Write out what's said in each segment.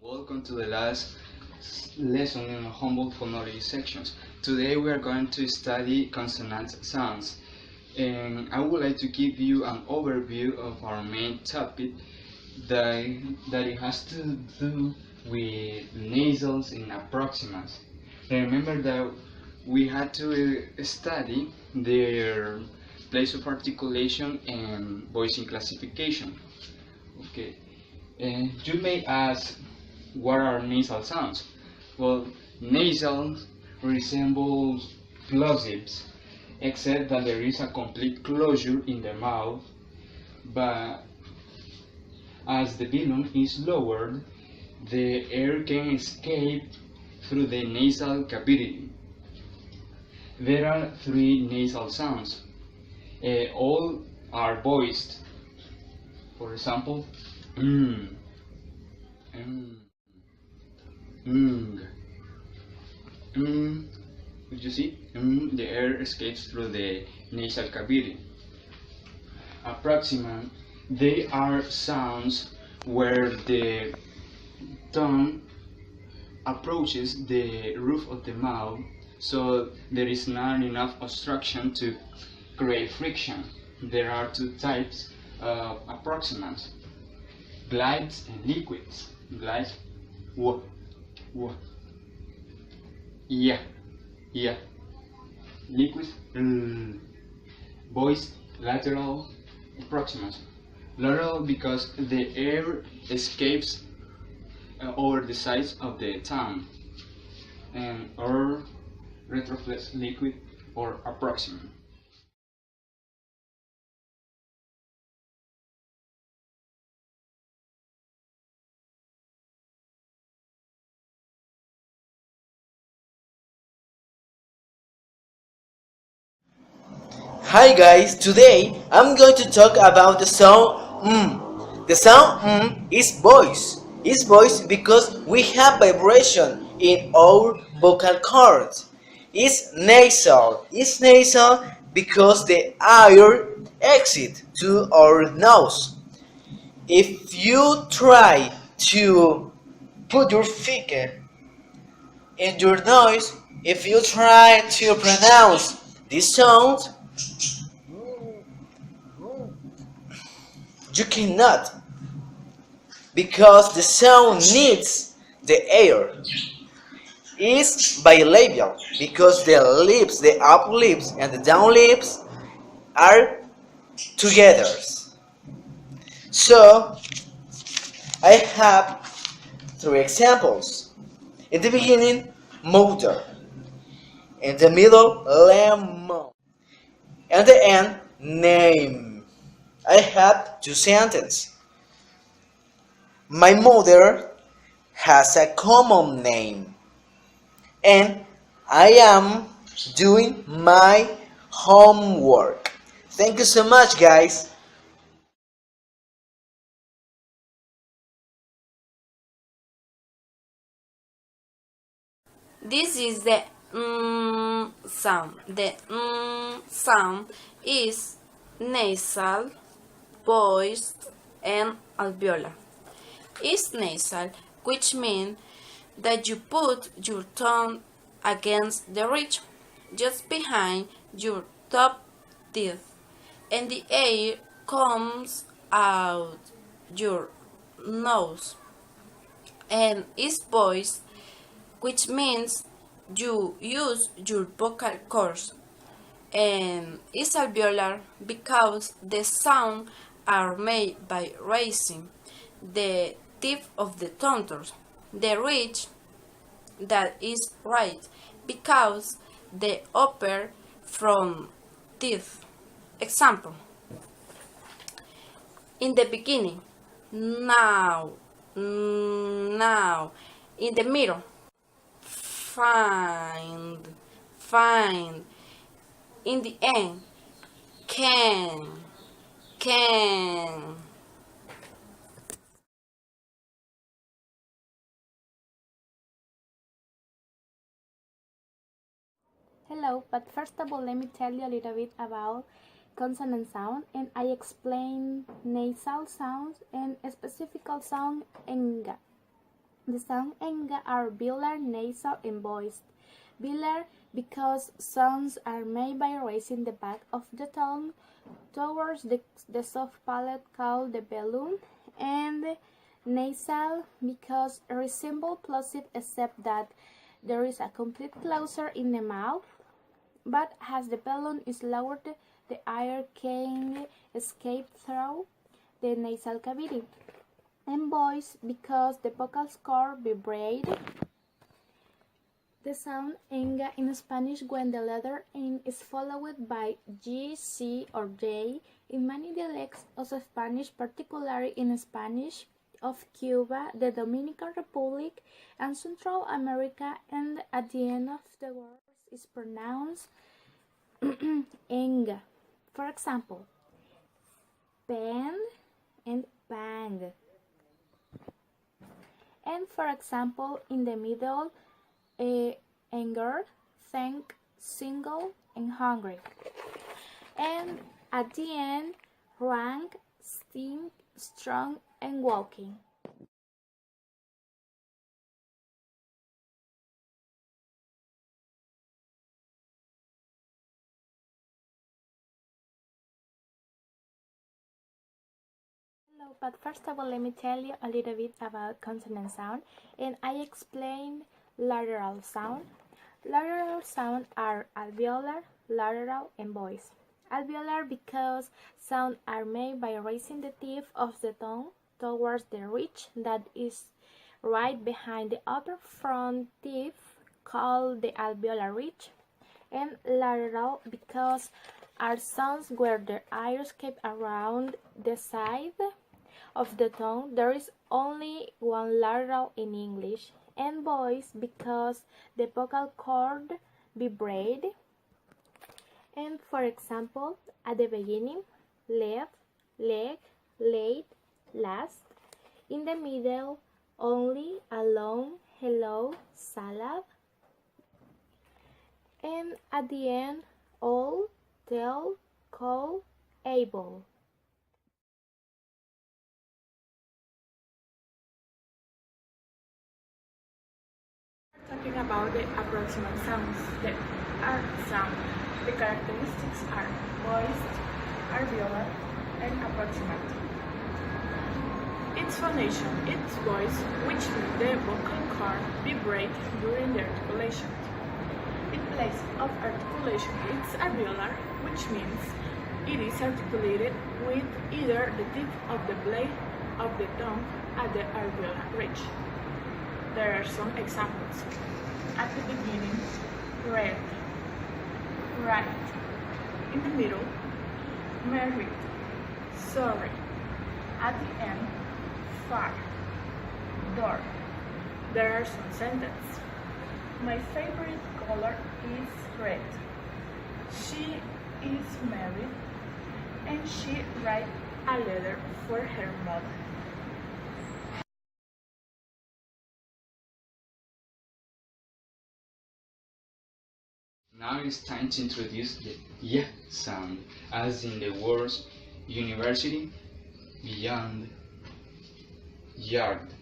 Welcome to the last lesson in Humboldt phonology sections. Today we are going to study consonant sounds, and I would like to give you an overview of our main topic that it has to do with nasals and approximants. Remember that we had to study their place of articulation and voicing classification. Okay, and you may ask, what are nasal sounds? Well, nasal resembles plosives, except that there is a complete closure in the mouth, but as the volume is lowered, the air can escape through the nasal cavity. There are three nasal sounds. All are voiced. For example, mm, mm. Mm. Mm. Did you see? The air escapes through the nasal cavity. Approximant, they are sounds where the tongue approaches the roof of the mouth, so there is not enough obstruction to create friction. There are two types of approximants: glides and liquids. Glides, w, w, yeah, yeah. Liquids, voiced, lateral approximants. Lateral because the air escapes over the sides of the tongue, and or retroflex liquid or approximant. Hi guys, today I'm going to talk about the sound The sound is voice. It's voice because we have vibration in our vocal cords. It's nasal. It's nasal because the air exits to our nose. If you try to put your finger in your nose, if you try to pronounce this sound, you cannot, because the sound needs the air. It's bilabial because the lips, the up lips and the down lips are together. So I have three examples. In the beginning, motor. In the middle, lemon. And the end, name. I have two sentences. My mother has a common name, and I am doing my homework. Thank you so much, guys. This is the sound. The sound is nasal, voiced, and alveolar. It's nasal, which means that you put your tongue against the ridge, just behind your top teeth, and the air comes out your nose. And it's voiced, which means you use your vocal cords, and is alveolar because the sounds are made by raising the tip of the tonsors, the ridge that is right because the upper from teeth. Example: in the beginning, now, now, in the middle, find, find, in the end, can. Hello, but first of all, let me tell you a little bit about consonant sound, and I explain nasal sounds and a specific sound enga. The sound enga are velar, nasal, and voiced. Velar because sounds are made by raising the back of the tongue towards the soft palate called the velum, and nasal because resemble plosive except that there is a complete closure in the mouth, but as the balloon is lowered, the air can escape through the nasal cavity. And voice because the vocal cord vibrate. The sound enga in Spanish when the letter N is followed by G, C, or J in many dialects of Spanish, particularly in Spanish of Cuba, the Dominican Republic, and Central America, and at the end of the word is pronounced enga. For example, pen and bang. And for example, in the middle, anger, thank, single, and hungry. And at the end, rank, stink, strong, and walking. Hello, but first of all, let me tell you a little bit about consonant sound, and I explain lateral sound. Lateral sound are alveolar, lateral, and voice. Alveolar because sound are made by raising the tip of the tongue towards the ridge that is right behind the upper front teeth called the alveolar ridge. And lateral because are sounds where the air escape around the side of the tongue. There is only one lateral in English. And voice because the vocal cord vibrate. And for example, at the beginning, left, leg, late, last. In the middle, only, alone, hello, salad. And at the end, all, tell, call, able. Talking about the approximant sounds, the R sound. The characteristics are voiced, alveolar, and approximant. Its phonation, its voice, which means the vocal cord vibrate during the articulation. In place of articulation, it's alveolar, which means it is articulated with either the tip of the blade of the tongue at the alveolar ridge. There are some examples. At the beginning, red, right. In the middle, married, sorry. At the end, far, door. There are some sentences. My favorite color is red. She is married and she writes a letter for her mother. Now it's time to introduce the y sound, as in the words university, beyond, yard.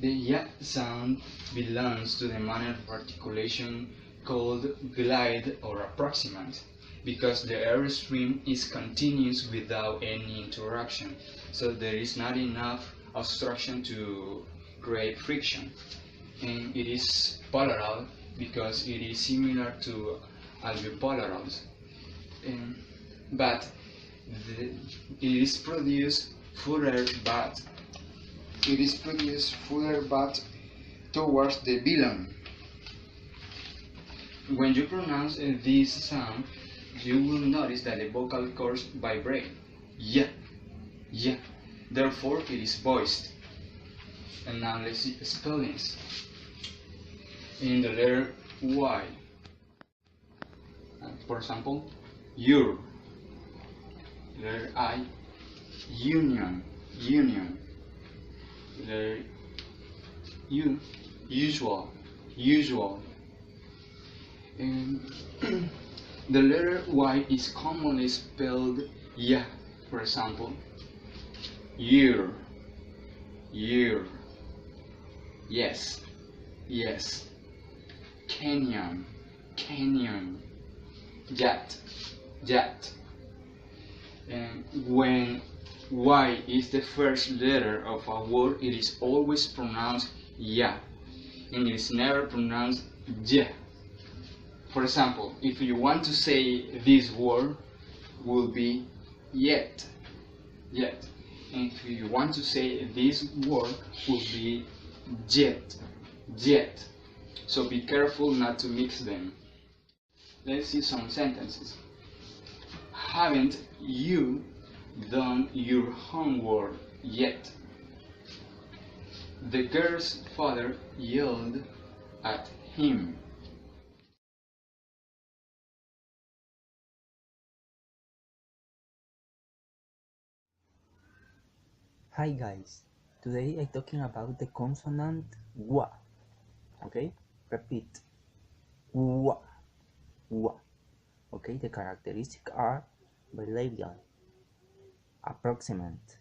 The y sound belongs to the manner of articulation called glide or approximant, because the air stream is continuous without any interruption, so there is not enough obstruction to create friction. And it is polaral because it is similar to alveopolarals, but it is produced further but towards the velum. When you pronounce this sound, you will notice that the vocal cords vibrate. Yeah, yeah. Therefore, it is voiced. And now let's see spellings. In the letter Y, for example, your. Letter I, union, union. Letter U, usual, usual. And the letter Y is commonly spelled ya, for example, year, year. yes, yes. Canyon, canyon. Yacht, yacht. And when Y is the first letter of a word, it is always pronounced ya, and it is never pronounced ja. For example, if you want to say this word, will be yet, yet. And if you want to say this word, will be jet, jet. So be careful not to mix them. Let's see some sentences. Haven't you done your homework yet? The girl's father yelled at him. Hi guys, today I'm talking about the consonant wa. Okay, repeat wa, wa. Okay, the characteristics are bilabial, approximant,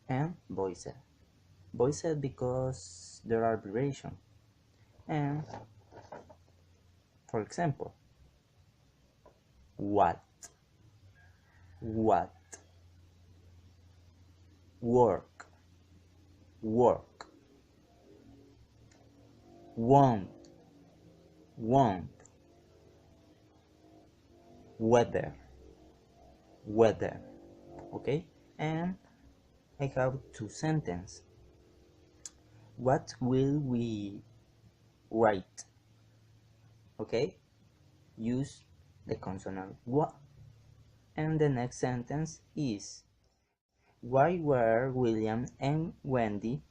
and voiced. Voiced because there are vibrations. And for example, what, what, work, work, won't, won't, weather, weather. Okay, and I have two sentences. What will we write? Okay, use the consonant wa. And the next sentence is, why were William and Wendy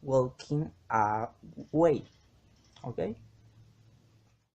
walking away? Okay,